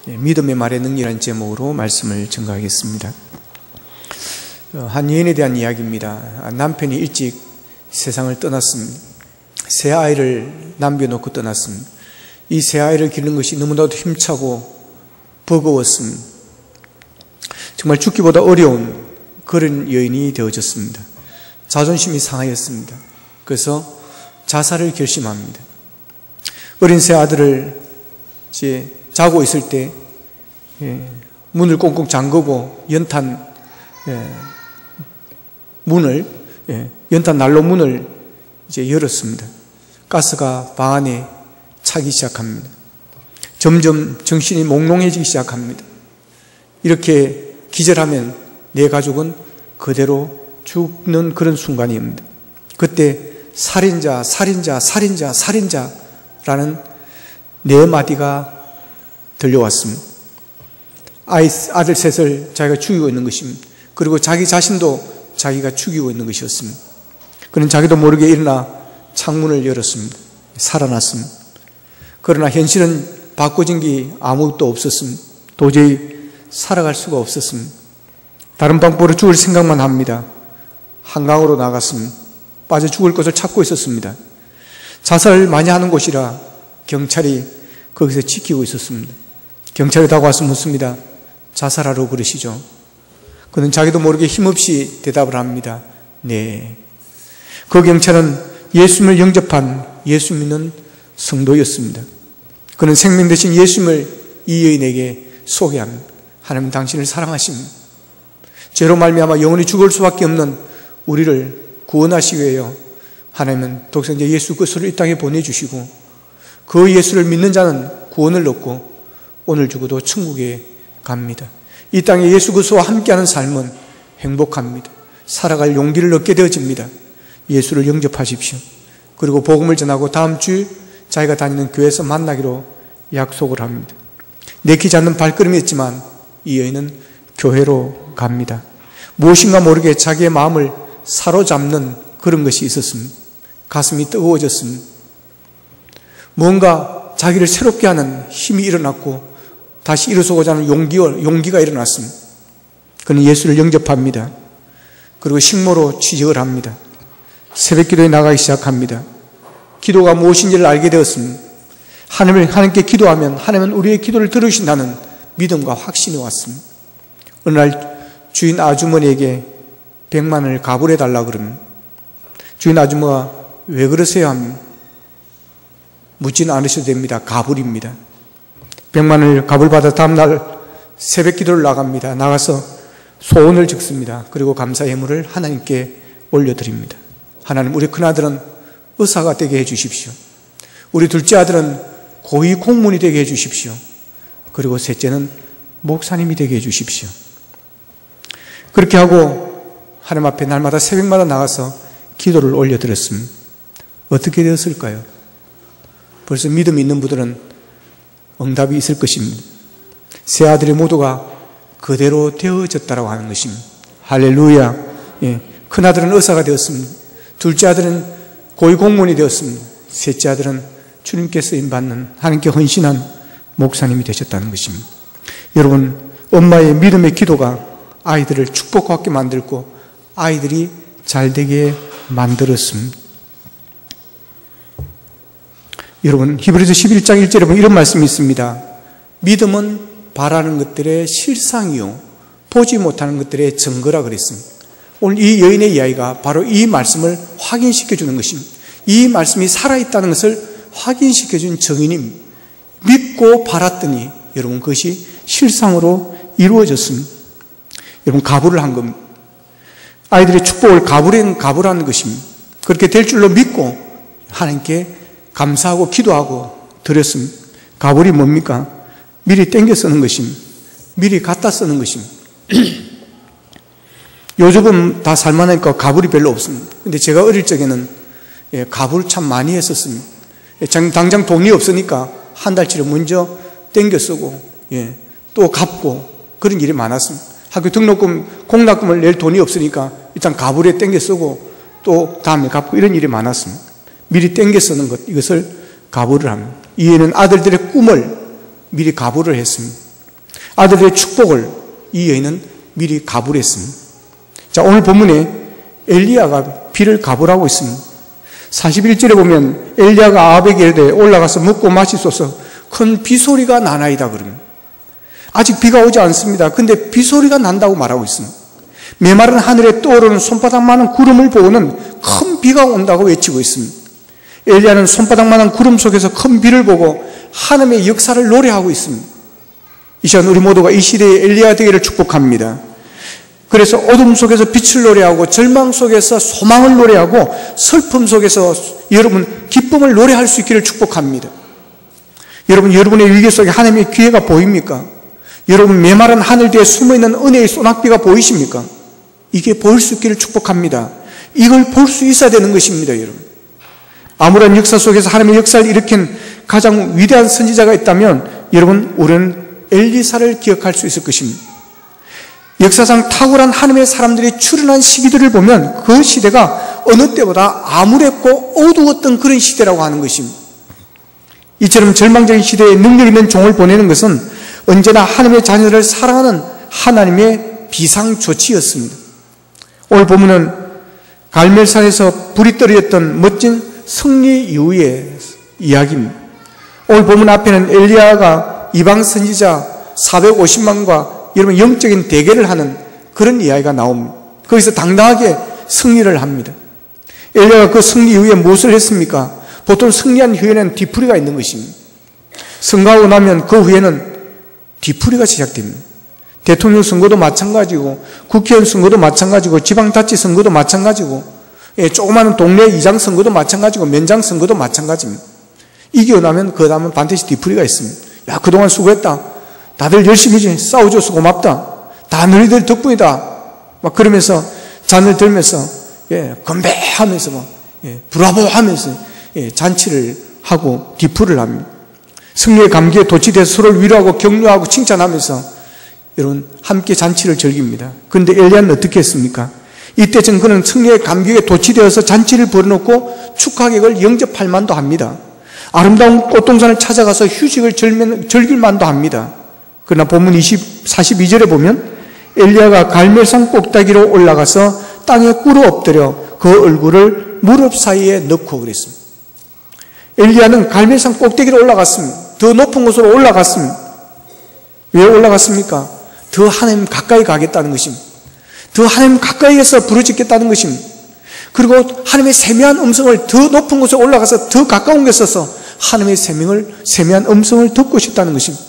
믿음의 말의 능력이라는 제목으로 말씀을 전가하겠습니다. 한 여인에 대한 이야기입니다. 남편이 일찍 세상을 떠났습니다. 새 아이를 남겨놓고 떠났습니다. 이 새 아이를 기르는 것이 너무나도 힘차고 버거웠습니다. 정말 죽기보다 어려운 그런 여인이 되어졌습니다. 자존심이 상하였습니다. 그래서 자살을 결심합니다. 어린 새 아들을 이제 자고 있을 때 문을 꽁꽁 잠그고 연탄 난로 문을 이제 열었습니다. 가스가 방 안에 차기 시작합니다. 점점 정신이 몽롱해지기 시작합니다. 이렇게 기절하면 내 가족은 그대로 죽는 그런 순간입니다. 그때 살인자, 살인자, 살인자, 살인자라는 네 마디가 들려왔습니다. 아들 셋을 자기가 죽이고 있는 것입니다. 그리고 자기 자신도 자기가 죽이고 있는 것이었습니다. 그는 자기도 모르게 일어나 창문을 열었습니다. 살아났습니다. 그러나 현실은 바꿔진 게 아무것도 없었습니다. 도저히 살아갈 수가 없었습니다. 다른 방법으로 죽을 생각만 합니다. 한강으로 나갔습니다. 빠져 죽을 것을 찾고 있었습니다. 자살을 많이 하는 곳이라 경찰이 거기서 지키고 있었습니다. 경찰이 다가와서 묻습니다. 자살하러 그러시죠? 그는 자기도 모르게 힘없이 대답을 합니다. 네. 그 경찰은 예수님을 영접한 예수 믿는 성도였습니다. 그는 생명 대신 예수님을 이 여인에게 소개합니다. 하나님 당신을 사랑하십니다. 죄로 말미암아 영원히 죽을 수밖에 없는 우리를 구원하시기 위하여 하나님은 독생자 예수 그리스도를 이 땅에 보내주시고 그 예수를 믿는 자는 구원을 얻고 오늘 죽어도 천국에 갑니다. 이 땅에 예수 그리스도와 함께하는 삶은 행복합니다. 살아갈 용기를 얻게 되어집니다. 예수를 영접하십시오. 그리고 복음을 전하고 다음 주 자기가 다니는 교회에서 만나기로 약속을 합니다. 내키지 않는 발걸음이었지만 이 여인은 교회로 갑니다. 무엇인가 모르게 자기의 마음을 사로잡는 그런 것이 있었습니다. 가슴이 뜨거워졌습니다. 뭔가 자기를 새롭게 하는 힘이 일어났고 다시 일어서고자 하는 용기가 일어났습니다. 그는 예수를 영접합니다. 그리고 식모로 취직을 합니다. 새벽 기도에 나가기 시작합니다. 기도가 무엇인지를 알게 되었습니다. 하나님께 기도하면 하나님은 우리의 기도를 들으신다는 믿음과 확신이 왔습니다. 어느 날 주인 아주머니에게 100만 원을 가불해 달라고 그러면 주인 아주머니가 왜 그러세요? 하면 묻지는 않으셔도 됩니다. 가불입니다. 100만 원을 가불받아 다음날 새벽 기도를 나갑니다. 나가서 소원을 적습니다. 그리고 감사 예물을 하나님께 올려드립니다. 하나님, 우리 큰아들은 의사가 되게 해주십시오. 우리 둘째 아들은 고위 공무원이 되게 해주십시오. 그리고 셋째는 목사님이 되게 해주십시오. 그렇게 하고 하나님 앞에 날마다 새벽마다 나가서 기도를 올려드렸습니다. 어떻게 되었을까요? 벌써 믿음이 있는 분들은 응답이 있을 것입니다. 세 아들이 모두가 그대로 되어졌다라고 하는 것입니다. 할렐루야. 예. 큰아들은 의사가 되었습니다. 둘째 아들은 고위공무원이 되었습니다. 셋째 아들은 주님께 쓰임받는 하나님께 헌신한 목사님이 되셨다는 것입니다. 여러분, 엄마의 믿음의 기도가 아이들을 축복받게 만들고 아이들이 잘되게 만들었습니다. 여러분, 히브리서 11장 1절에 보면 이런 말씀이 있습니다. 믿음은 바라는 것들의 실상이요 보지 못하는 것들의 증거라 그랬습니다. 오늘 이 여인의 이야기가 바로 이 말씀을 확인시켜 주는 것입니다. 이 말씀이 살아있다는 것을 확인시켜 준 증인입니다. 믿고 바랐더니 여러분 그것이 실상으로 이루어졌습니다. 여러분 가불을 한 겁니다. 아이들의 축복을 가불한 것입니다. 그렇게 될 줄로 믿고 하나님께 감사하고 기도하고 드렸습니다. 가불이 뭡니까? 미리 땡겨 쓰는 것입니다. 미리 갖다 쓰는 것입니다. 요즘은 다 살만하니까 가불이 별로 없습니다. 근데 제가 어릴 적에는 가불 참 많이 했었습니다. 당장 돈이 없으니까 한 달치를 먼저 땡겨 쓰고 또 갚고 그런 일이 많았습니다. 학교 등록금, 공납금을 낼 돈이 없으니까 일단 가불에 땡겨 쓰고 또 다음에 갚고 이런 일이 많았습니다. 미리 땡겨 쓰는 것, 이것을 가불을 합니다. 이에는 아들들의 꿈을 미리 가부를 했습니다. 아들들의 축복을 이 여인은 미리 가부를 했습니다. 자, 오늘 본문에 엘리야가 비를 가부라고 있습니다. 41절에 보면 엘리야가 아합에게 이르되 올라가서 먹고 마시소서 큰 비소리가 나나이다 그러면 아직 비가 오지 않습니다. 근데 비소리가 난다고 말하고 있습니다. 메마른 하늘에 떠오르는 손바닥만한 구름을 보고는 큰 비가 온다고 외치고 있습니다. 엘리야는 손바닥만한 구름 속에서 큰 비를 보고 하나님의 역사를 노래하고 있습니다. 이 시간 우리 모두가 이 시대의 엘리야 되기를 축복합니다. 그래서 어둠 속에서 빛을 노래하고 절망 속에서 소망을 노래하고 슬픔 속에서 여러분 기쁨을 노래할 수 있기를 축복합니다. 여러분, 여러분의 위기 속에 하나님의 기회가 보입니까? 여러분 메마른 하늘 뒤에 숨어있는 은혜의 소낙비가 보이십니까? 이게 보일 수 있기를 축복합니다. 이걸 볼 수 있어야 되는 것입니다. 여러분, 아무런 역사 속에서 하나님의 역사를 일으킨 가장 위대한 선지자가 있다면 여러분 우리는 엘리사를 기억할 수 있을 것입니다. 역사상 탁월한 하나님의 사람들이 출현한 시기들을 보면 그 시대가 어느 때보다 암울했고 어두웠던 그런 시대라고 하는 것입니다. 이처럼 절망적인 시대에 능력 있는 종을 보내는 것은 언제나 하나님의 자녀를 사랑하는 하나님의 비상조치였습니다. 오늘 본문은 갈멜산에서 불이 떨어졌던 멋진 승리 이후의 이야기입니다. 오늘 본문 앞에는 엘리야가 이방 선지자 450만과 여러분 영적인 대결을 하는 그런 이야기가 나옵니다. 거기서 당당하게 승리를 합니다. 엘리야가 그 승리 이후에 무엇을 했습니까? 보통 승리한 후에는 뒤풀이가 있는 것입니다. 선거하고 나면 그 후에는 뒤풀이가 시작됩니다. 대통령 선거도 마찬가지고 국회의원 선거도 마찬가지고 지방자치 선거도 마찬가지고 조그마한 동네 이장 선거도 마찬가지고 면장 선거도 마찬가지입니다. 이기고 나면 그 다음은 반드시 뒤풀이가 있습니다. 야, 그동안 수고했다. 다들 열심히 싸워줘서 고맙다. 다 너희들 덕분이다. 막 그러면서 잔을 들면서 건배하면서 막 브라보 하면서 잔치를 하고 뒤풀이를 합니다. 승리의 감기에 도취돼서 서로를 위로하고 격려하고 칭찬하면서 여러분 함께 잔치를 즐깁니다. 그런데 엘리야는 어떻게 했습니까? 이때쯤 그는 승리의 감기에 도취되어서 잔치를 벌여놓고 축하객을 영접할 만도 합니다. 아름다운 꽃동산을 찾아가서 휴식을 즐길 만도 합니다. 그러나 본문 42절에 보면 엘리야가 갈멜산 꼭대기로 올라가서 땅에 꿇어 엎드려 그 얼굴을 무릎 사이에 넣고 그랬습니다. 엘리야는 갈멜산 꼭대기로 올라갔습니다. 더 높은 곳으로 올라갔습니다. 왜 올라갔습니까? 더 하나님 가까이 가겠다는 것입니다. 더 하나님 가까이에서 부르짖겠다는 것입니다. 그리고 하나님의 세미한 음성을 더 높은 곳에 올라가서 더 가까운 곳에 서서 하나님의 세미한 음성을 듣고 싶다는 것입니다.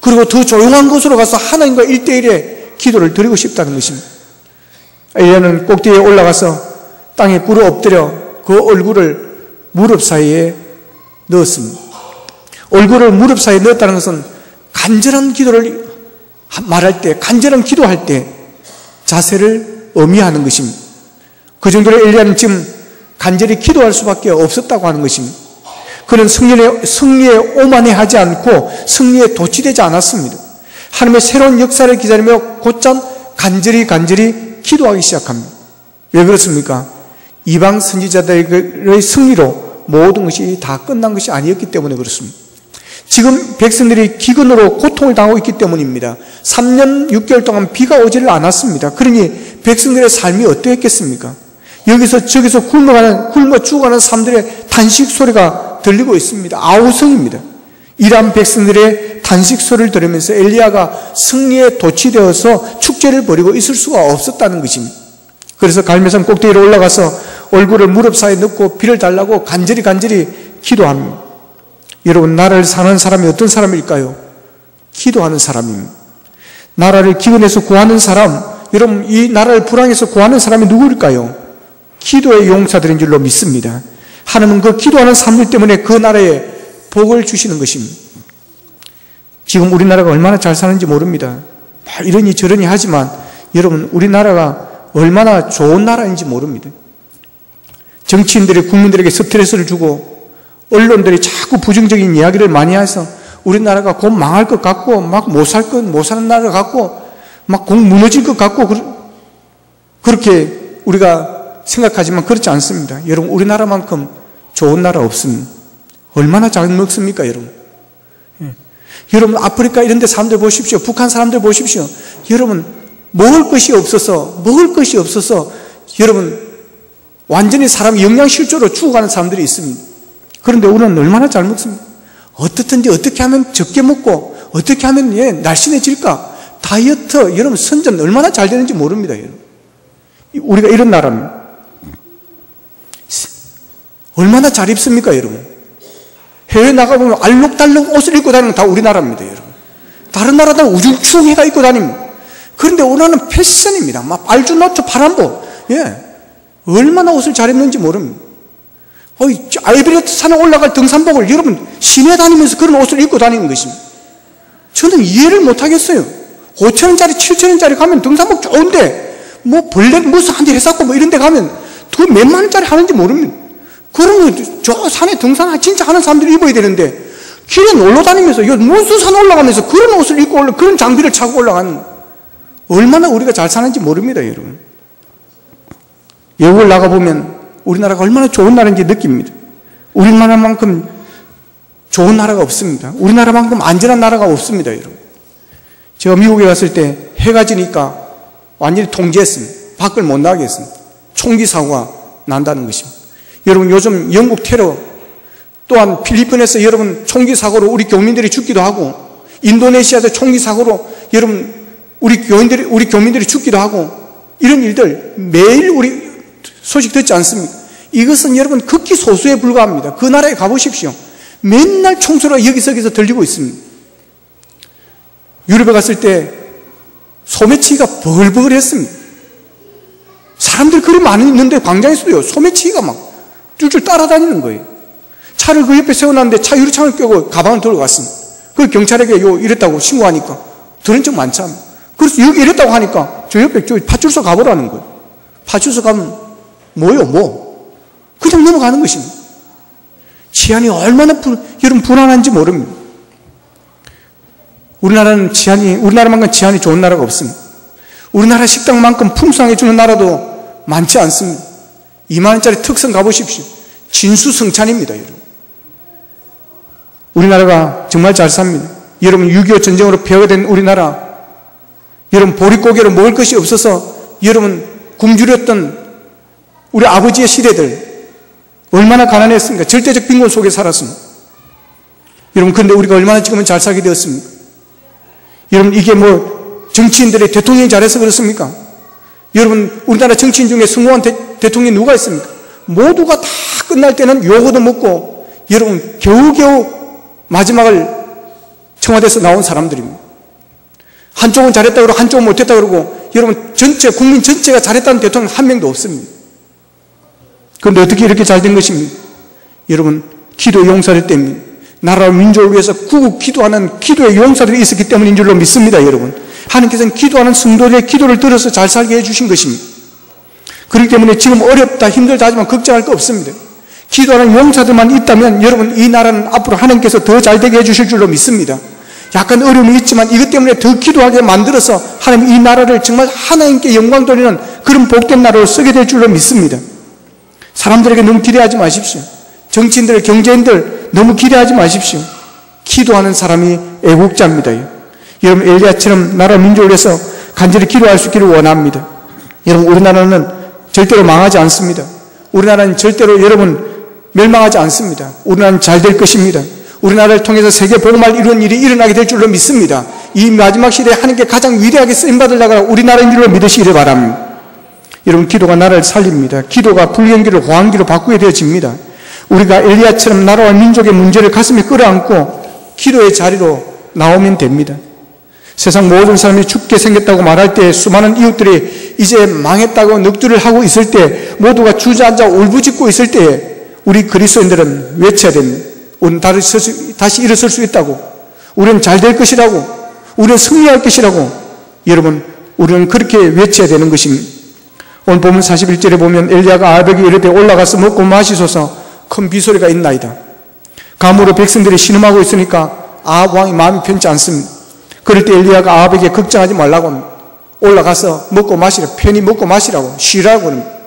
그리고 더 조용한 곳으로 가서 하나님과 1대1의 기도를 드리고 싶다는 것입니다. 엘리야는 꼭대기에 올라가서 땅에 꿇어 엎드려 그 얼굴을 무릎 사이에 넣었습니다. 얼굴을 무릎 사이에 넣었다는 것은 간절한 기도를 말할 때, 간절한 기도할 때 자세를 의미하는 것입니다. 그 정도로 엘리야는 지금 간절히 기도할 수밖에 없었다고 하는 것입니다. 그는 승리에 오만해하지 않고 승리에 도취되지 않았습니다. 하나님의 새로운 역사를 기다리며 곧장 간절히 기도하기 시작합니다. 왜 그렇습니까? 이방 선지자들의 승리로 모든 것이 다 끝난 것이 아니었기 때문에 그렇습니다. 지금 백성들이 기근으로 고통을 당하고 있기 때문입니다. 3년 6개월 동안 비가 오지를 않았습니다. 그러니 백성들의 삶이 어떠했겠습니까? 여기서 저기서 굶어 죽어가는 사람들의 탄식 소리가 들리고 있습니다. 아우성입니다. 이란 백성들의 탄식 소리를 들으면서 엘리야가 승리에 도취되어서 축제를 벌이고 있을 수가 없었다는 것입니다. 그래서 갈멜산 꼭대기로 올라가서 얼굴을 무릎 사이에 넣고 비를 달라고 간절히 기도합니다. 여러분, 나라를 사는 사람이 어떤 사람일까요? 기도하는 사람입니다. 나라를 기근에서 구하는 사람, 여러분 이 나라를 불황에서 구하는 사람이 누구일까요? 기도의 용사들인 줄로 믿습니다. 하나님은 그 기도하는 사람들 때문에 그 나라에 복을 주시는 것입니다. 지금 우리나라가 얼마나 잘 사는지 모릅니다. 이러니 저러니 하지만 여러분 우리나라가 얼마나 좋은 나라인지 모릅니다. 정치인들이 국민들에게 스트레스를 주고 언론들이 자꾸 부정적인 이야기를 많이 해서 우리나라가 곧 망할 것 같고 막 못 사는 나라 같고 막 곧 무너질 것 같고 그렇게 우리가 생각하지만 그렇지 않습니다. 여러분 우리나라만큼 좋은 나라 없습니다. 얼마나 잘 먹습니까, 여러분? 예. 여러분, 아프리카 이런 데 사람들 보십시오. 북한 사람들 보십시오. 여러분, 먹을 것이 없어서, 여러분, 완전히 사람이 영양실조로 죽어가는 사람들이 있습니다. 그런데 우리는 얼마나 잘 먹습니까? 어떻든지 어떻게 하면 적게 먹고, 어떻게 하면 날씬해질까? 다이어트, 여러분, 선전 얼마나 잘 되는지 모릅니다, 여러분. 우리가 이런 나라입니다. 얼마나 잘 입습니까, 여러분? 해외 나가보면 알록달록 옷을 입고 다니는 건 다 우리나라입니다, 여러분. 다른 나라들은 우중충 해가 입고 다닙니다. 그런데 우리나라는 패션입니다. 막 알주노초 파란보. 예. 얼마나 옷을 잘 입는지 모릅니다. 알베르트 산에 올라갈 등산복을 여러분 시내 다니면서 그런 옷을 입고 다니는 것입니다. 저는 이해를 못하겠어요. 5,000원짜리 7,000원짜리 가면 등산복 좋은데 뭐 블랙 무슨 한대 해갖고 뭐 이런 데 가면 그 몇만 원짜리 하는지 모릅니다. 그러면 저 산에 등산 진짜 하는 사람들이 입어야 되는데 길에 놀러 다니면서 무슨 산 올라가면서 그런 옷을 입고 그런 장비를 차고 올라가는, 얼마나 우리가 잘 사는지 모릅니다, 여러분. 외국을 나가보면 우리나라가 얼마나 좋은 나라인지 느낍니다. 우리나라만큼 좋은 나라가 없습니다. 우리나라만큼 안전한 나라가 없습니다, 여러분. 제가 미국에 갔을 때 해가 지니까 완전히 통제했습니다. 밖을 못 나가게 했습니다. 총기 사고가 난다는 것입니다. 여러분, 요즘 영국 테러, 또한 필리핀에서 여러분 총기 사고로 우리 교민들이 죽기도 하고, 인도네시아에서 총기 사고로 여러분 우리 교민들이 죽기도 하고, 이런 일들 매일 우리 소식 듣지 않습니까? 이것은 여러분 극히 소수에 불과합니다. 그 나라에 가보십시오. 맨날 총소리가 여기저기서 들리고 있습니다. 유럽에 갔을 때 소매치기가 버글버글했습니다. 사람들이 그리 많이 있는데 광장에서도요, 소매치기가 막 줄줄 따라다니는 거예요. 차를 그 옆에 세워놨는데 차 유리창을 껴고 가방을 들고 갔습니다. 그 경찰에게 이랬다고 신고하니까 들은 적 많지 않아요. 그래서 여기 이랬다고 하니까 저 옆에 파출소 가보라는 거예요. 파출소 가면 뭐 그냥 넘어가는 것입니다. 치안이 얼마나 여러분 불안한지 모릅니다. 우리나라만큼 치안이 좋은 나라가 없습니다. 우리나라 식당만큼 풍성하게 주는 나라도 많지 않습니다. 2만 원짜리 특선 가보십시오. 진수성찬입니다, 여러분. 우리나라가 정말 잘 삽니다. 여러분, 6.25 전쟁으로 폐허된 우리나라, 여러분 보릿고개로 먹을 것이 없어서 여러분 굶주렸던 우리 아버지의 시대들 얼마나 가난했습니까? 절대적 빈곤 속에 살았습니다. 여러분, 그런데 우리가 얼마나 지금은 잘 살게 되었습니까? 여러분, 이게 뭐 정치인들의 대통령이 잘해서 그렇습니까? 여러분, 우리나라 정치인 중에 성공한 대통령이 누가 있습니까? 모두가 다 끝날 때는 요거도 먹고 여러분 겨우겨우 마지막을 청와대에서 나온 사람들입니다. 한쪽은 잘했다 그러고 한쪽은 못했다 그러고 여러분 국민 전체가 잘했다는 대통령 한 명도 없습니다. 그런데 어떻게 이렇게 잘 된 것입니까? 여러분, 기도 용사들 때문에, 나라와 민족을 위해서 구국 기도하는 기도의 용사들이 있었기 때문인 줄로 믿습니다, 여러분. 하나님께서는 기도하는 성도들의 기도를 들어서 잘 살게 해주신 것입니다. 그렇기 때문에 지금 어렵다, 힘들다 하지만 걱정할 거 없습니다. 기도하는 용사들만 있다면 여러분, 이 나라는 앞으로 하나님께서 더 잘 되게 해주실 줄로 믿습니다. 약간 어려움이 있지만 이것 때문에 더 기도하게 만들어서 하나님 이 나라를 정말 하나님께 영광 돌리는 그런 복된 나라로 쓰게 될 줄로 믿습니다. 사람들에게 너무 기대하지 마십시오. 정치인들, 경제인들 너무 기대하지 마십시오. 기도하는 사람이 애국자입니다. 여러분, 엘리야처럼 나라 민족을 위해서 간절히 기도할 수 있기를 원합니다. 여러분, 우리나라는 절대로 망하지 않습니다. 우리나라는 절대로 여러분 멸망하지 않습니다. 우리나라는 잘 될 것입니다. 우리나라를 통해서 세계 복음을 이루는 일이 일어나게 될 줄로 믿습니다. 이 마지막 시대에 하나님께 가장 위대하게 쓰임받을 나라가 우리나라인 줄로 믿으시기를 바랍니다. 여러분, 기도가 나라를 살립니다. 기도가 불경기를 호황기로 바꾸게 되어집니다. 우리가 엘리야처럼 나라와 민족의 문제를 가슴에 끌어안고 기도의 자리로 나오면 됩니다. 세상 모든 사람이 죽게 생겼다고 말할 때 수많은 이웃들이 이제 망했다고 넋두리를 하고 있을 때, 모두가 주저앉아 울부짖고 있을 때에 우리 그리스도인들은 외쳐야 됩니다. 우리는 다시 일어설 수 있다고, 우리는 잘 될 것이라고, 우리는 승리할 것이라고, 여러분, 우리는 그렇게 외쳐야 되는 것입니다. 오늘 보면 41절에 보면 엘리야가 아합에게 이르되 올라가서 먹고 마시소서, 큰 비소리가 있나이다. 감으로 백성들이 신음하고 있으니까 아합 왕이 마음이 편치 않습니다. 그럴 때 엘리야가 아합에게 걱정하지 말라고, 올라가서 먹고 마시라, 편히 먹고 마시라고, 쉬라고.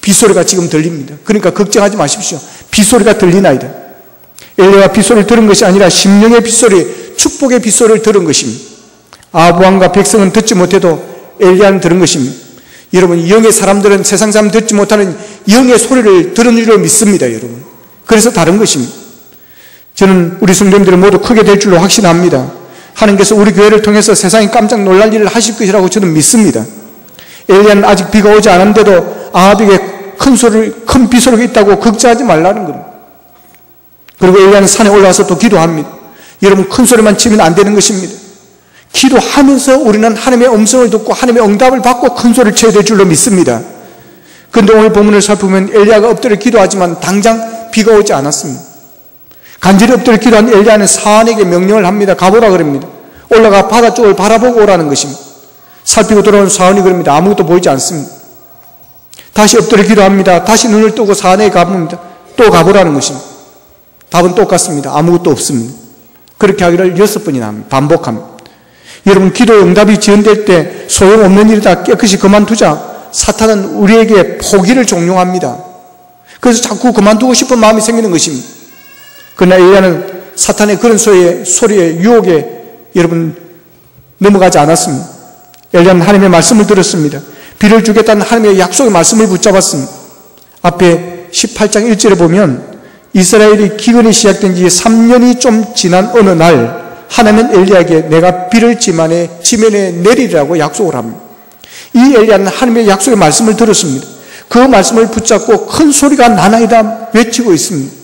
비소리가 지금 들립니다. 그러니까 걱정하지 마십시오. 비소리가 들리나이다. 엘리야가 빗소리를 들은 것이 아니라 심령의 빗소리, 축복의 빗소리를 들은 것입니다. 아합 왕과 백성은 듣지 못해도 엘리야는 들은 것입니다. 여러분, 영의 사람들은 세상 사람 듣지 못하는 영의 소리를 들은 줄로 믿습니다, 여러분. 그래서 다른 것입니다. 저는 우리 성도님들이 모두 크게 될 줄로 확신합니다. 하나님께서 우리 교회를 통해서 세상이 깜짝 놀랄 일을 하실 것이라고 저는 믿습니다. 엘리야는 아직 비가 오지 않았는데도 아합에게 큰 빗소리가 있다고 걱정하지 말라는 겁니다. 그리고 엘리야는 산에 올라와서 또 기도합니다. 여러분, 큰 소리만 치면 안 되는 것입니다. 기도하면서 우리는 하나님의 음성을 듣고 하나님의 응답을 받고 큰 소리를 쳐야 될 줄로 믿습니다. 그런데 오늘 본문을 살펴보면 엘리야가 엎드려 기도하지만 당장 비가 오지 않았습니다. 간절히 엎드려 기도한 엘리야는 사안에게 명령을 합니다. 가보라 그럽니다. 올라가 바다 쪽을 바라보고 오라는 것입니다. 살피고 돌아온 사안이 그럽니다. 아무것도 보이지 않습니다. 다시 엎드려 기도합니다. 다시 눈을 뜨고 사안에 가봅니다. 또 가보라는 것입니다. 답은 똑같습니다. 아무것도 없습니다. 그렇게 하기를 6번이나 반복합니다. 여러분, 기도의 응답이 지연될 때 소용없는 일이다, 깨끗이 그만두자, 사탄은 우리에게 포기를 종용합니다. 그래서 자꾸 그만두고 싶은 마음이 생기는 것입니다. 그러나 엘리야는 사탄의 그런 소리에 유혹에 여러분 넘어가지 않았습니다. 엘리야는 하나님의 말씀을 들었습니다. 비를 주겠다는 하나님의 약속의 말씀을 붙잡았습니다. 앞에 18장 1절에 보면 이스라엘이 기근이 시작된 지 3년이 좀 지난 어느 날 하나님은 엘리야에게 내가 비를 지면에 내리라고 약속을 합니다. 이 엘리야는 하나님의 약속의 말씀을 들었습니다. 그 말씀을 붙잡고 큰 소리가 나나이다 외치고 있습니다.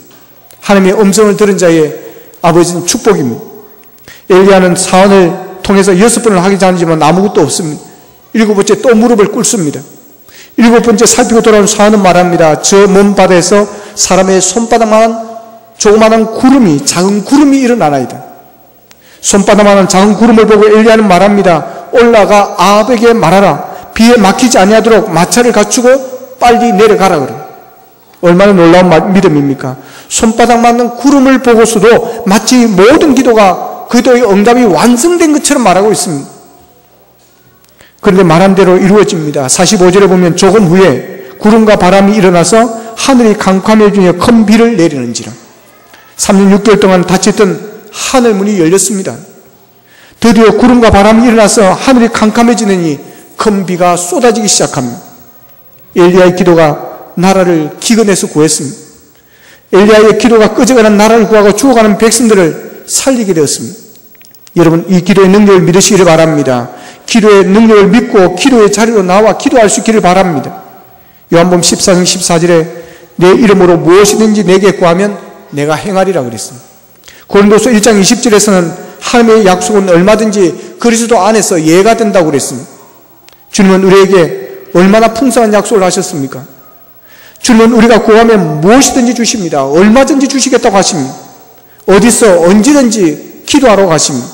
하나님의 음성을 들은 자의 아버지는 축복입니다. 엘리야는 사안을 통해서 6번을 하기 하지만 아무것도 없습니다. 7번째 또 무릎을 꿇습니다. 7번째 살피고 돌아온 사안은 말합니다. 저 먼 바다에서 사람의 손바닥만한 조그마한 구름이, 작은 구름이 일어나나이다. 손바닥만한 작은 구름을 보고 엘리야는 말합니다. 올라가 아합에게 말하라. 비에 막히지 아니하도록 마차를 갖추고 빨리 내려가라 그래. 얼마나 놀라운 믿음입니까? 손바닥만한 구름을 보고서도 마치 모든 기도의 응답이 완성된 것처럼 말하고 있습니다. 그런데 말한 대로 이루어집니다. 45절에 보면 조금 후에 구름과 바람이 일어나서 하늘이 캄캄해지며 큰 비를 내리는지라. 3년 6개월 동안 닫혔던 하늘문이 열렸습니다. 드디어 구름과 바람이 일어나서 하늘이 캄캄해지느니 큰 비가 쏟아지기 시작합니다. 엘리야의 기도가 나라를 기근에서 구했습니다. 엘리야의 기도가 꺼져가는 나라를 구하고 죽어가는 백성들을 살리게 되었습니다. 여러분, 이 기도의 능력을 믿으시기를 바랍니다. 기도의 능력을 믿고 기도의 자리로 나와 기도할 수 있기를 바랍니다. 요한복음 14장 14절에 내 이름으로 무엇이든지 내게 구하면 내가 행하리라 그랬습니다. 고린도서 1장 20절에서는 하나님의 약속은 얼마든지 그리스도 안에서 예가 된다고 그랬습니다. 주님은 우리에게 얼마나 풍성한 약속을 하셨습니까? 주님은 우리가 구하면 무엇이든지 주십니다. 얼마든지 주시겠다고 하십니다. 어디서 언제든지 기도하러 가십니다.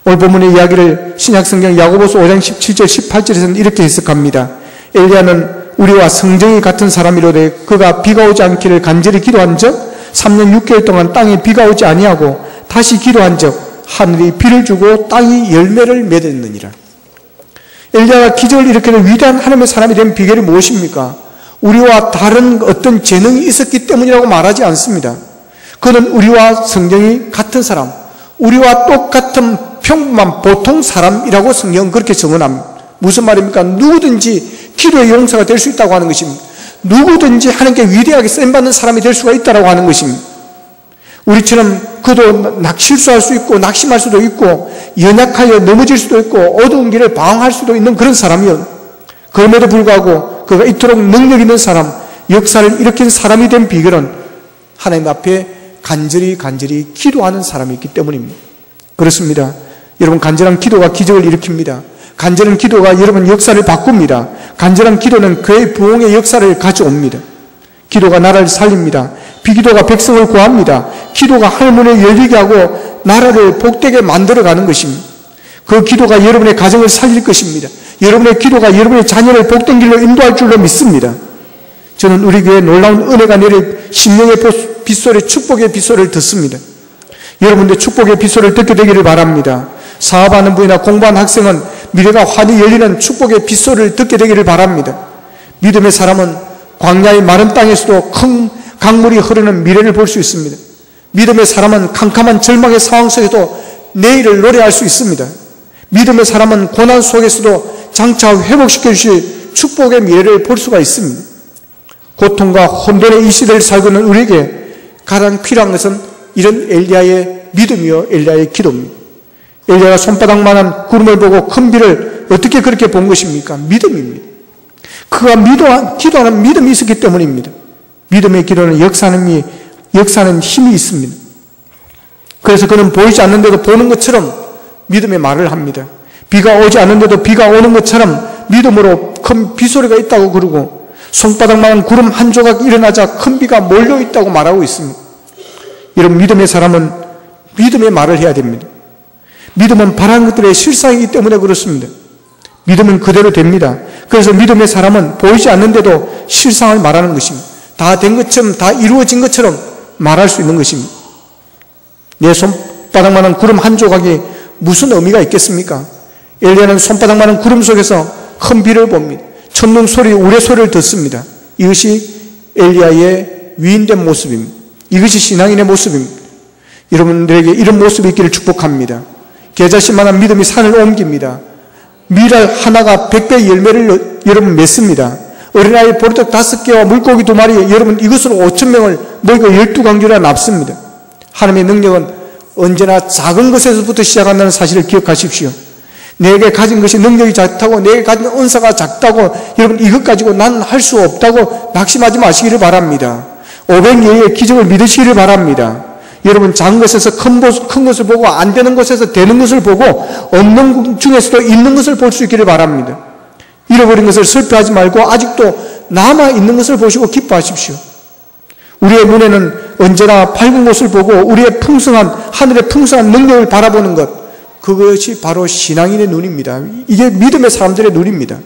오늘 본문의 이야기를 신약성경 야고보서 5장 17절 18절에서는 이렇게 해석합니다. 엘리야는 우리와 성정이 같은 사람이로되 그가 비가 오지 않기를 간절히 기도한 적 3년 6개월 동안 땅에 비가 오지 아니하고 다시 기도한 적 하늘이 비를 주고 땅이 열매를 맺었느니라. 엘리야가 기적을 일으키는 위대한 하나님의 사람이 된 비결이 무엇입니까? 우리와 다른 어떤 재능이 있었기 때문이라고 말하지 않습니다. 그는 우리와 성정이 같은 사람, 우리와 똑같은 평범한 보통 사람이라고 성경은 그렇게 정언합니다. 무슨 말입니까? 누구든지 기도의 용사가 될 수 있다고 하는 것입니다. 누구든지 하나님께 위대하게 쓰임받는 사람이 될 수가 있다고 하는 것입니다. 우리처럼 그도 실수할 수 있고 낙심할 수도 있고 연약하여 넘어질 수도 있고 어두운 길을 방황할 수도 있는 그런 사람이요. 그럼에도 불구하고 그가 이토록 능력 있는 사람, 역사를 일으킨 사람이 된 비결은 하나님 앞에 간절히 기도하는 사람이 있기 때문입니다. 그렇습니다. 여러분, 간절한 기도가 기적을 일으킵니다. 간절한 기도가 여러분 역사를 바꿉니다. 간절한 기도는 그의 부흥의 역사를 가져옵니다. 기도가 나라를 살립니다. 비기도가 백성을 구합니다. 기도가 하늘문을 열리게 하고 나라를 복되게 만들어가는 것입니다. 그 기도가 여러분의 가정을 살릴 것입니다. 여러분의 기도가 여러분의 자녀를 복된 길로 인도할 줄로 믿습니다. 저는 우리 교회에 놀라운 은혜가 내릴 심령의 빗소리, 축복의 빗소리를 듣습니다. 여러분들 축복의 빗소리를 듣게 되기를 바랍니다. 사업하는 분이나 공부하는 학생은 미래가 환히 열리는 축복의 빗소리를 듣게 되기를 바랍니다. 믿음의 사람은 광야의 마른 땅에서도 큰 강물이 흐르는 미래를 볼 수 있습니다. 믿음의 사람은 캄캄한 절망의 상황 속에도 내일을 노래할 수 있습니다. 믿음의 사람은 고난 속에서도 장차 회복시켜 주실 축복의 미래를 볼 수가 있습니다. 고통과 혼돈의 이 시대를 살고 있는 우리에게 가장 필요한 것은 이런 엘리야의 믿음이요 엘리야의 기도입니다. 엘리야가 손바닥만한 구름을 보고 큰 비를 어떻게 그렇게 본 것입니까? 믿음입니다. 그가 기도하는 믿음이 있었기 때문입니다. 믿음의 기도는 역사하는 힘이 있습니다. 그래서 그는 보이지 않는데도 보는 것처럼 믿음의 말을 합니다. 비가 오지 않는데도 비가 오는 것처럼 믿음으로 큰 비소리가 있다고 그러고 손바닥만한 구름 한 조각 일어나자 큰 비가 몰려 있다고 말하고 있습니다. 이런 믿음의 사람은 믿음의 말을 해야 됩니다. 믿음은 바라는 것들의 실상이기 때문에 그렇습니다. 믿음은 그대로 됩니다. 그래서 믿음의 사람은 보이지 않는데도 실상을 말하는 것입니다. 다 된 것처럼, 다 이루어진 것처럼 말할 수 있는 것입니다. 내 손바닥만한 구름 한 조각이 무슨 의미가 있겠습니까? 엘리야는 손바닥만한 구름 속에서 큰 비를 봅니다. 천둥 소리, 우레 소리를 듣습니다. 이것이 엘리야의 위인된 모습입니다. 이것이 신앙인의 모습입니다. 여러분들에게 이런 모습이 있기를 축복합니다. 겨자씨만한 믿음이 산을 옮깁니다. 밀알 하나가 100배의 열매를 여러분 맺습니다. 어린아이 보리떡 5개와 물고기 2마리, 여러분 이것으로 5,000명을 먹이고 12강주나 납습니다. 하나님의 능력은 언제나 작은 것에서부터 시작한다는 사실을 기억하십시오. 내게 가진 것이 능력이 작다고, 내게 가진 은사가 작다고, 여러분 이것 가지고 난 할 수 없다고 낙심하지 마시기를 바랍니다. 500예의 기적을 믿으시기를 바랍니다. 여러분 작은 것에서 큰 것을 보고 안 되는 것에서 되는 것을 보고 없는 것 중에서도 있는 것을 볼 수 있기를 바랍니다. 잃어버린 것을 슬퍼하지 말고 아직도 남아있는 것을 보시고 기뻐하십시오. 우리의 눈에는 언제나 밝은 것을 보고 우리의 풍성한, 하늘의 풍성한 능력을 바라보는 것, 그것이 바로 신앙인의 눈입니다. 이게 믿음의 사람들의 눈입니다.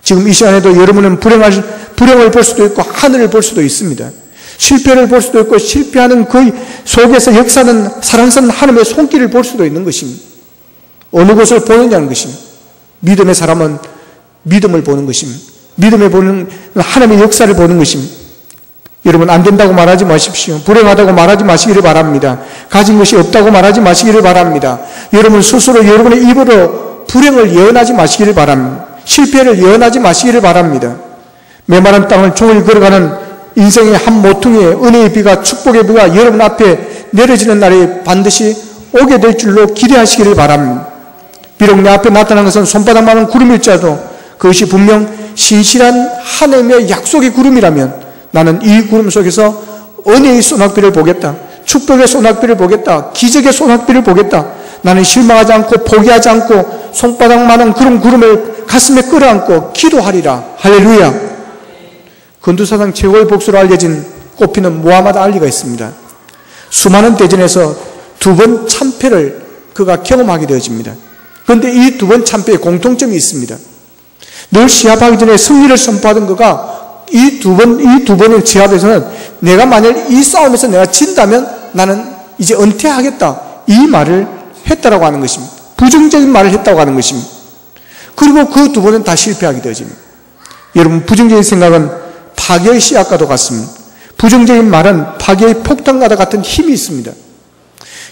지금 이 시간에도 여러분은 불행을 볼 수도 있고 하늘을 볼 수도 있습니다. 실패를 볼 수도 있고 실패하는 그 속에서 역사는 사랑스러운 하나님의 손길을 볼 수도 있는 것입니다. 어느 것을 보느냐는 것입니다. 믿음의 사람은 믿음을 보는 것입니다. 믿음에 보는 하나님의 역사를 보는 것입니다. 여러분 안 된다고 말하지 마십시오. 불행하다고 말하지 마시기를 바랍니다. 가진 것이 없다고 말하지 마시기를 바랍니다. 여러분 스스로 여러분의 입으로 불행을 예언하지 마시기를 바랍니다. 실패를 예언하지 마시기를 바랍니다. 메마른 땅을 종일 걸어가는 인생의 한 모퉁이에 은혜의 비가, 축복의 비가 여러분 앞에 내려지는 날이 반드시 오게 될 줄로 기대하시기를 바랍니다. 비록 내 앞에 나타난 것은 손바닥만한 구름일지라도 그것이 분명 신실한 하나님의 약속의 구름이라면 나는 이 구름 속에서 은혜의 소낙비를 보겠다. 축복의 소낙비를 보겠다. 기적의 소낙비를 보겠다. 나는 실망하지 않고 포기하지 않고 손바닥만한 그런 구름을 가슴에 끌어안고 기도하리라. 할렐루야. 건두사상 최고의 복수로 알려진 꼽히는 무하마드 알리가 있습니다. 수많은 대전에서 2번 참패를 그가 경험하게 되어집니다. 그런데 이 2번 참패에 공통점이 있습니다. 늘 시합하기 전에 승리를 선포하던 그가 이 두 번의 시합에서는 내가 만약 이 싸움에서 내가 진다면 나는 이제 은퇴하겠다. 이 말을 했다라고 하는 것입니다. 부정적인 말을 했다고 하는 것입니다. 그리고 그 2번은 다 실패하게 되어집니다. 여러분 부정적인 생각은 파괴의 씨앗과도 같습니다. 부정적인 말은 파괴의 폭탄과도 같은 힘이 있습니다.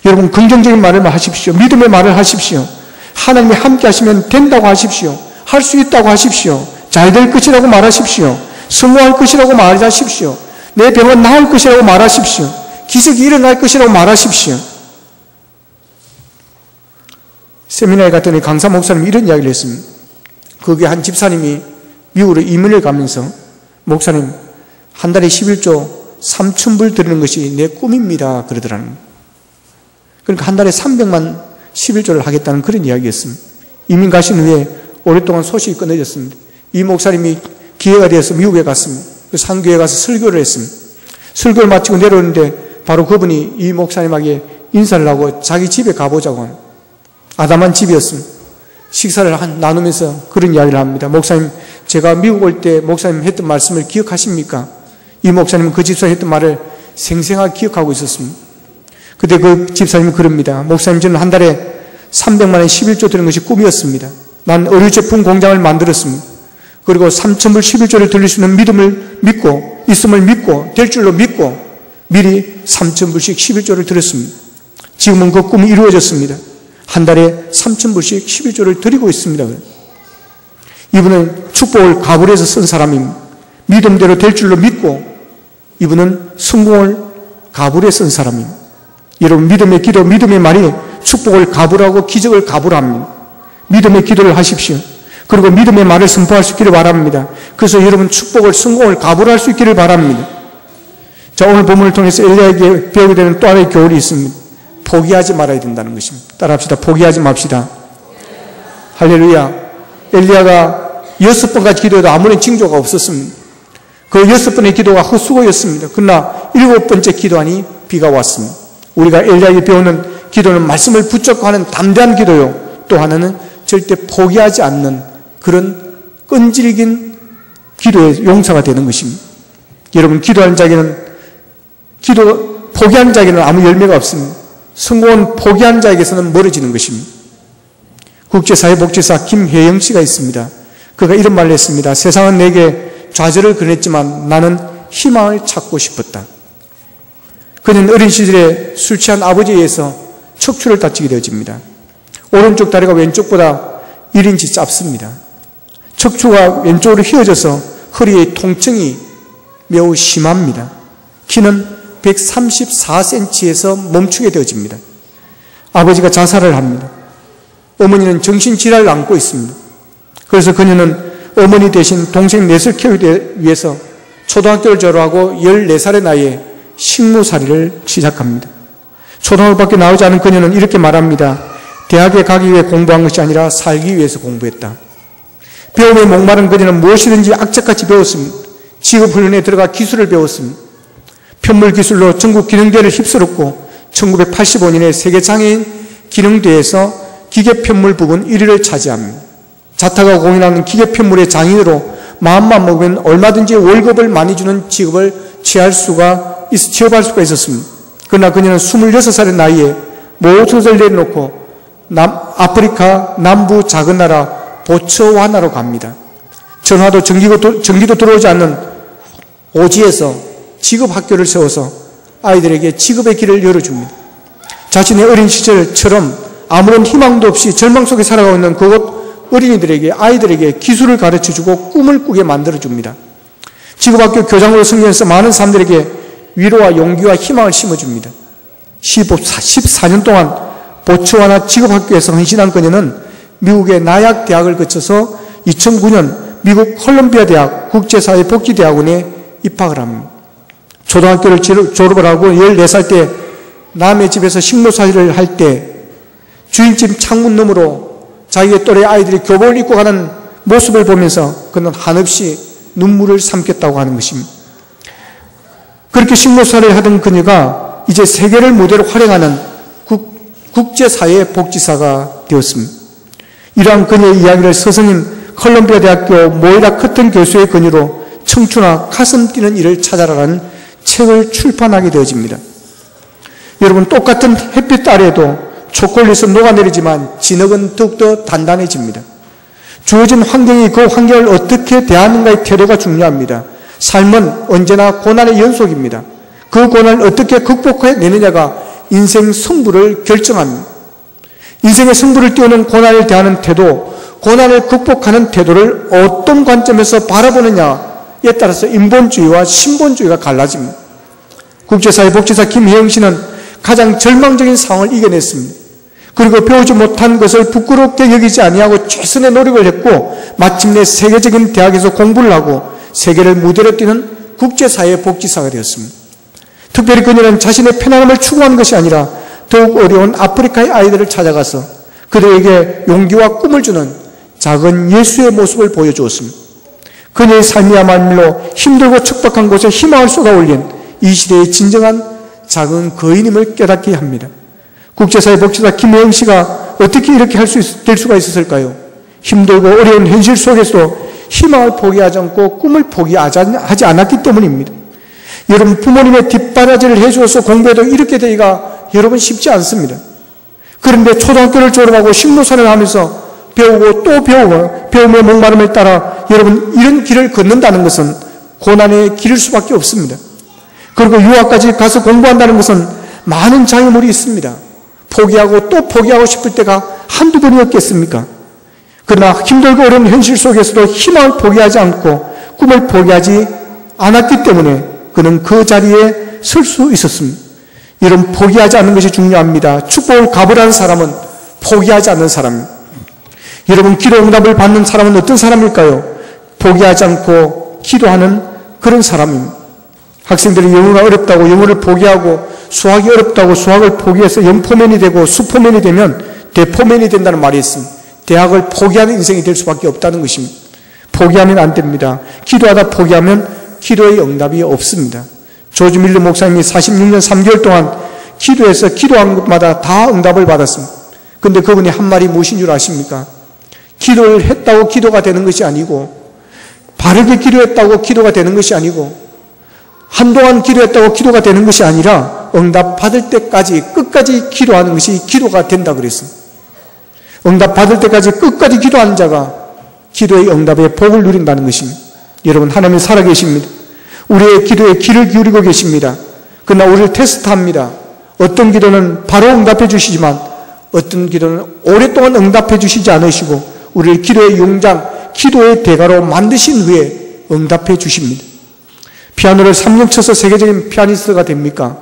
여러분 긍정적인 말을 하십시오. 믿음의 말을 하십시오. 하나님이 함께 하시면 된다고 하십시오. 할 수 있다고 하십시오. 잘 될 것이라고 말하십시오. 성공할 것이라고 말하십시오. 내 병은 나을 것이라고 말하십시오. 기적이 일어날 것이라고 말하십시오. 세미나에 갔더니 강사 목사님이 이런 이야기를 했습니다. 거기에 한 집사님이 미국으로 이민을 가면서 목사님 한 달에 11조 3,000불 드리는 것이 내 꿈입니다 그러더라는 거예요. 그러니까 한 달에 300만 11조를 하겠다는 그런 이야기였습니다. 이민 가신 후에 오랫동안 소식이 끊어졌습니다. 이 목사님이 기회가 되어서 미국에 갔습니다. 그래서 한교에 가서 설교를 했습니다. 설교를 마치고 내려오는데 바로 그분이 이 목사님에게 인사를 하고 자기 집에 가보자고 하는 아담한 집이었습니다. 식사를 나누면서 그런 이야기를 합니다. 목사님, 제가 미국 올 때 목사님 했던 말씀을 기억하십니까? 이 목사님은 그 집사님 했던 말을 생생하게 기억하고 있었습니다. 그때 그 집사님이 그럽니다. 목사님, 저는 한 달에 300만 원 11조 드리는 것이 꿈이었습니다. 난 의류 제품 공장을 만들었습니다. 그리고 3,000불 11조를 들릴 수 있는 믿음을 믿고, 있음을 믿고, 될 줄로 믿고, 미리 3,000불씩 11조를 드렸습니다. 지금은 그 꿈이 이루어졌습니다. 한 달에 3,000불씩 11조를 드리고 있습니다. 이분은 축복을 가불해서 쓴 사람입니다. 믿음대로 될 줄로 믿고 이분은 성공을 가불해 쓴 사람입니다. 여러분, 믿음의 기도, 믿음의 말이 축복을 가불하고 기적을 가불합니다. 믿음의 기도를 하십시오. 그리고 믿음의 말을 선포할 수 있기를 바랍니다. 그래서 여러분 축복을, 성공을 가불할 수 있기를 바랍니다. 자, 오늘 본문을 통해서 엘리야에게 배우게 되는 또 하나의 교훈이 있습니다. 포기하지 말아야 된다는 것입니다. 따라합시다. 포기하지 맙시다. 할렐루야. 엘리야가 6번까지 기도해도 아무런 징조가 없었습니다. 그 6번의 기도가 헛수고였습니다. 그러나 7번째 기도하니 비가 왔습니다. 우리가 엘리야에게 배우는 기도는 말씀을 붙잡고 하는 담대한 기도요, 또 하나는 절대 포기하지 않는 그런 끈질긴 기도의 용사가 되는 것입니다. 여러분, 기도하는 자에게는, 포기하는 자에게는 아무 열매가 없습니다. 성공은 포기한 자에게서는 멀어지는 것입니다. 국제사회복지사 김혜영 씨가 있습니다. 그가 이런 말을 했습니다. 세상은 내게 좌절을 그렸지만 나는 희망을 찾고 싶었다. 그는 어린 시절에 술 취한 아버지에 의해서 척추를 다치게 되어집니다. 오른쪽 다리가 왼쪽보다 1인치 짧습니다. 척추가 왼쪽으로 휘어져서 허리의 통증이 매우 심합니다. 키는 134cm에서 멈추게 되어집니다. 아버지가 자살을 합니다. 어머니는 정신질환을 안고 있습니다. 그래서 그녀는 어머니 대신 동생 넷을 키우기 위해서 초등학교를 졸업하고 14살의 나이에 식무살이를 시작합니다. 초등학교밖에 나오지 않은 그녀는 이렇게 말합니다. 대학에 가기 위해 공부한 것이 아니라 살기 위해서 공부했다. 배움에 목마른 그녀는 무엇이든지 악착같이 배웠습니다. 직업훈련에 들어가 기술을 배웠습니다. 편물기술로 전국 기능대회를 휩쓸었고 1985년에 세계장애인 기능대회에서 기계편물 부분 1위를 차지합니다. 자타가 공인하는 기계편물의 장인으로 마음만 먹으면 얼마든지 월급을 많이 주는 직업을 취업할 수가 있었습니다. 그러나 그녀는 26살의 나이에 모든 것을 내려놓고 아프리카 남부 작은 나라 보츠와나로 갑니다. 전화도 전기도 들어오지 않는 오지에서 직업학교를 세워서 아이들에게 직업의 길을 열어줍니다. 자신의 어린 시절처럼 아무런 희망도 없이 절망 속에 살아가고 있는 그곳 어린이들에게, 아이들에게 기술을 가르쳐주고 꿈을 꾸게 만들어줍니다. 직업학교 교장으로 승진해서 많은 사람들에게 위로와 용기와 희망을 심어줍니다. 14년 동안 보츠와나 직업학교에서 헌신한 그녀는 미국의 나약 대학을 거쳐서 2009년 미국 콜롬비아 대학 국제사회복지대학원에 입학을 합니다. 초등학교를 졸업을 하고 14살 때 남의 집에서 식모살이를 할 때 주인집 창문 너머로 자기의 또래 아이들이 교복을 입고 가는 모습을 보면서 그는 한없이 눈물을 삼켰다고 하는 것입니다. 그렇게 식모살이를 하던 그녀가 이제 세계를 무대로 활용하는 국제사회복지사가 되었습니다. 이러한 그녀의 이야기를 스승인 콜롬비아 대학교 모이라 커튼 교수의 권유로 청춘아 가슴 뛰는 일을 찾아라라는 책을 출판하게 되어집니다. 여러분, 똑같은 햇빛 아래에도 초콜릿은 녹아내리지만 진흙은 더욱더 단단해집니다. 주어진 환경이 그 환경을 어떻게 대하는가의 태도가 중요합니다. 삶은 언제나 고난의 연속입니다. 그 고난을 어떻게 극복해내느냐가 인생 승부를 결정합니다. 인생의 승부를 띄우는 고난을 대하는 태도, 고난을 극복하는 태도를 어떤 관점에서 바라보느냐에 따라서 인본주의와 신본주의가 갈라집니다. 국제사회복지사 김혜영 씨는 가장 절망적인 상황을 이겨냈습니다. 그리고 배우지 못한 것을 부끄럽게 여기지 아니하고 최선의 노력을 했고 마침내 세계적인 대학에서 공부를 하고 세계를 무대로 뛰는 국제사회복지사가 되었습니다. 특별히 그녀는 자신의 편안함을 추구하는 것이 아니라 더욱 어려운 아프리카의 아이들을 찾아가서 그들에게 용기와 꿈을 주는 작은 예수의 모습을 보여주었습니다. 그녀의 삶이야말로 힘들고 척박한 곳에 희망을 쏟아올린 이 시대의 진정한 작은 거인임을 깨닫게 합니다. 국제사회복지사 김혜영 씨가 어떻게 이렇게 될 수가 있었을까요? 힘들고 어려운 현실 속에서도 희망을 포기하지 않고 꿈을 포기하지 않았기 때문입니다. 여러분, 부모님의 뒷바라지를 해주어서 공부해도 이렇게 되기가 여러분 쉽지 않습니다. 그런데 초등학교를 졸업하고 식모사를 하면서 배우고 또 배우고 배움의 목마름을 따라 여러분 이런 길을 걷는다는 것은 고난의 길일 수밖에 없습니다. 그리고 유학까지 가서 공부한다는 것은 많은 장애물이 있습니다. 포기하고 또 포기하고 싶을 때가 한두 번이었겠습니까? 그러나 힘들고 어려운 현실 속에서도 희망을 포기하지 않고 꿈을 포기하지 않았기 때문에 그는 그 자리에 설 수 있었습니다. 이런 포기하지 않는 것이 중요합니다. 축복을 가부라는 사람은 포기하지 않는 사람입니다. 여러분, 기도 응답을 받는 사람은 어떤 사람일까요? 포기하지 않고 기도하는 그런 사람입니다. 학생들이 영어가 어렵다고 영어를 포기하고 수학이 어렵다고 수학을 포기해서 영포맨이 되고 수포맨이 되면 대포맨이 된다는 말이 있습니다. 대학을 포기하는 인생이 될 수밖에 없다는 것입니다. 포기하면 안 됩니다. 기도하다 포기하면 기도의 응답이 없습니다. 조지 밀러 목사님이 46년 3개월 동안 기도해서 기도한 것마다 다 응답을 받았습니다. 그런데 그분이 한 말이 무엇인 줄 아십니까? 기도를 했다고 기도가 되는 것이 아니고, 바르게 기도했다고 기도가 되는 것이 아니고, 한동안 기도했다고 기도가 되는 것이 아니라 응답 받을 때까지 끝까지 기도하는 것이 기도가 된다 그랬습니다. 응답 받을 때까지 끝까지 기도하는 자가 기도의 응답의 복을 누린다는 것입니다. 여러분, 하나님이 살아계십니다. 우리의 기도에 귀를 기울이고 계십니다. 그러나 우리를 테스트합니다. 어떤 기도는 바로 응답해 주시지만 어떤 기도는 오랫동안 응답해 주시지 않으시고 우리를 기도의 용장, 기도의 대가로 만드신 후에 응답해 주십니다. 피아노를 3년 쳐서 세계적인 피아니스트가 됩니까?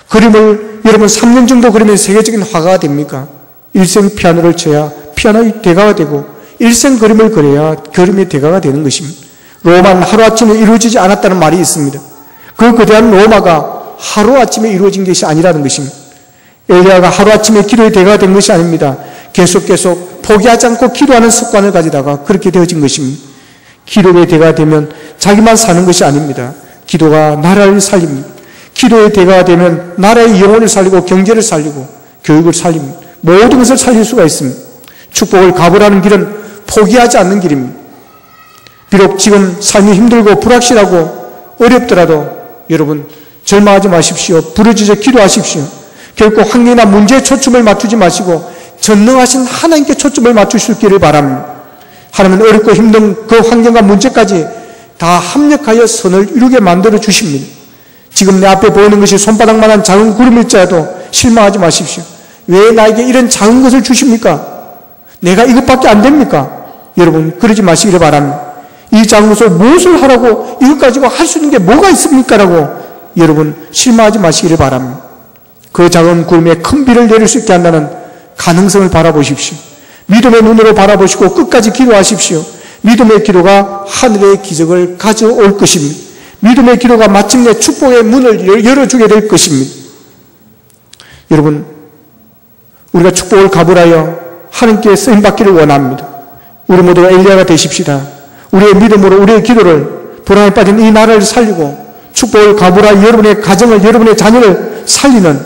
그림을 여러분 3년 정도 그리면 세계적인 화가가 됩니까? 일생 피아노를 쳐야 피아노의 대가가 되고 일생 그림을 그려야 그림의 대가가 되는 것입니다. 로마는 하루아침에 이루어지지 않았다는 말이 있습니다. 그 거대한 로마가 하루아침에 이루어진 것이 아니라는 것입니다. 엘리야가 하루아침에 기도의 대가가 된 것이 아닙니다. 계속 포기하지 않고 기도하는 습관을 가지다가 그렇게 되어진 것입니다. 기도의 대가가 되면 자기만 사는 것이 아닙니다. 기도가 나라를 살립니다. 기도의 대가가 되면 나라의 영혼을 살리고 경제를 살리고 교육을 살립니다. 모든 것을 살릴 수가 있습니다. 축복을 가부라는 길은 포기하지 않는 길입니다. 비록 지금 삶이 힘들고 불확실하고 어렵더라도 여러분 절망하지 마십시오. 부르짖어 기도하십시오. 결코 환경이나 문제에 초점을 맞추지 마시고 전능하신 하나님께 초점을 맞추시기를 바랍니다. 하나님은 어렵고 힘든 그 환경과 문제까지 다 합력하여 선을 이루게 만들어 주십니다. 지금 내 앞에 보이는 것이 손바닥만한 작은 구름일지라도 실망하지 마십시오. 왜 나에게 이런 작은 것을 주십니까? 내가 이것밖에 안 됩니까? 여러분 그러지 마시기를 바랍니다. 이 작은 것을 무엇을 하라고 이것 가지고 할 수 있는 게 뭐가 있습니까? 라고 여러분 실망하지 마시기를 바랍니다. 그 작은 구름에 큰 비를 내릴 수 있게 한다는 가능성을 바라보십시오. 믿음의 눈으로 바라보시고 끝까지 기도하십시오. 믿음의 기도가 하늘의 기적을 가져올 것입니다. 믿음의 기도가 마침내 축복의 문을 열어주게 될 것입니다. 여러분 우리가 축복을 가부라여 하나님께 쓰임받기를 원합니다. 우리 모두가 엘리야가 되십시다. 우리의 믿음으로 우리의 기도를 불안에 빠진 이 나라를 살리고 축복을 가부라 여러분의 가정을 여러분의 자녀를 살리는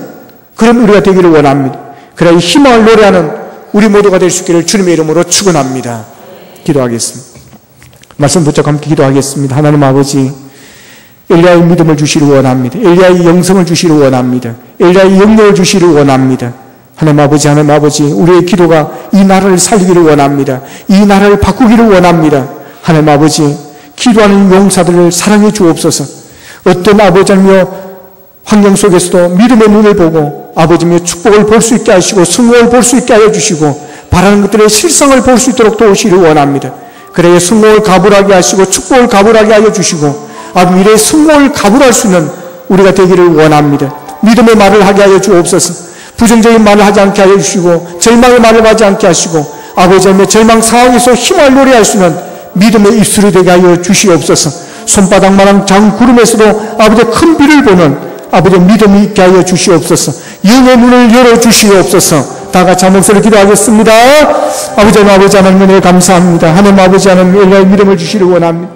그런 우리가 되기를 원합니다. 그래야 이 희망을 노래하는 우리 모두가 될 수 있기를 주님의 이름으로 축원합니다. 기도하겠습니다. 말씀 붙잡고 함께 기도하겠습니다. 하나님 아버지, 엘리야의 믿음을 주시기를 원합니다. 엘리야의 영성을 주시기를 원합니다. 엘리야의 영역을 주시기를 원합니다. 하나님 아버지, 우리의 기도가 이 나라를 살리기를 원합니다. 이 나라를 바꾸기를 원합니다. 하나님 아버지, 기도하는 용사들을 사랑해 주옵소서. 어떤 아버지며 환경 속에서도 믿음의 눈을 보고 아버지며 축복을 볼 수 있게 하시고 성공을 볼 수 있게 하여 주시고 바라는 것들의 실상을 볼 수 있도록 도우시기를 원합니다. 그래야 성공을 가불하게 하시고 축복을 가불하게 하여 주시고 미래의 성공을 가불할 수 있는 우리가 되기를 원합니다. 믿음의 말을 하게 하여 주옵소서. 부정적인 말을 하지 않게 하여 주시고 절망의 말을 하지 않게 하시고 아버지의 절망 상황에서 힘을 노래할 수 있는 믿음의 입술이 되게 하여 주시옵소서. 손바닥만한 작은 구름에서도 아버지의 큰 비를 보는 아버지의 믿음이 있게 하여 주시옵소서. 영의 문을 열어주시옵소서. 다 같이 한 목소리로 기도하겠습니다. 아버지 하나님 은혜 감사합니다. 하나님 아버지 하나님 엘리야의 믿음을 주시기를 원합니다.